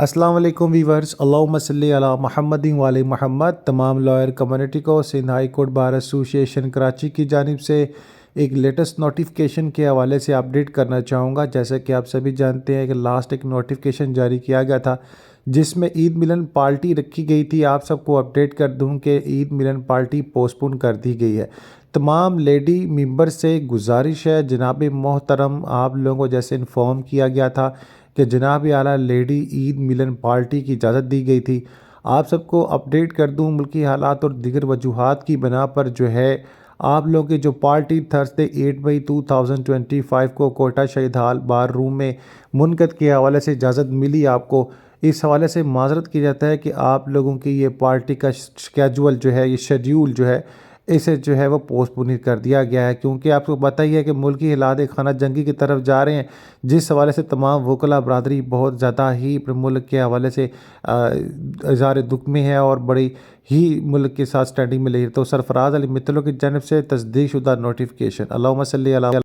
السلام علیکم ویورز، اللہم صلی علی محمد وعلی محمد۔ تمام لائر کمیونٹی کو سندھ ہائی کورٹ بار ایسوسی ایشن کراچی کی جانب سے ایک لیٹسٹ نوٹیفیکیشن کے حوالے سے اپڈیٹ کرنا چاہوں گا۔ جیسا کہ آپ سبھی جانتے ہیں کہ لاسٹ ایک نوٹیفیکیشن جاری کیا گیا تھا جس میں عید ملن پارٹی رکھی گئی تھی۔ آپ سب کو اپڈیٹ کر دوں کہ عید ملن پارٹی پوسٹپون کر دی گئی ہے۔ تمام لیڈی ممبر سے گزارش ہے، جناب محترم، آپ لوگوں کو جیسے انفارم کیا گیا تھا کہ جناب اعلیٰ لیڈی عید ملن پارٹی کی اجازت دی گئی تھی۔ آپ سب کو اپڈیٹ کر دوں، ملکی حالات اور دیگر وجوہات کی بنا پر جو ہے آپ لوگوں کی جو پارٹی تھرسڈے 8 مئی 2025 کو کوئٹہ شہید ہال بار روم میں منعقد کے حوالے سے اجازت ملی آپ کو۔ اس حوالے سے معذرت کیا جاتا ہے کہ آپ لوگوں کی یہ پارٹی کا شیڈول جو ہے، یہ شیڈیول جو ہے اسے جو ہے وہ پوسٹ پون کر دیا گیا ہے، کیونکہ آپ کو پتہ ہی ہے کہ ملکی حالات ایک خانہ جنگی کی طرف جا رہے ہیں، جس حوالے سے تمام وکلا برادری بہت زیادہ ہی اپنے ملک کے حوالے سے اظہار دکھ میں ہے اور بڑی ہی ملک کے ساتھ سٹینڈنگ میں لے رہی ہے۔ تو سرفراز علی متلو کی جانب سے تصدیق شدہ نوٹیفیکیشن۔ اللہم صلی علی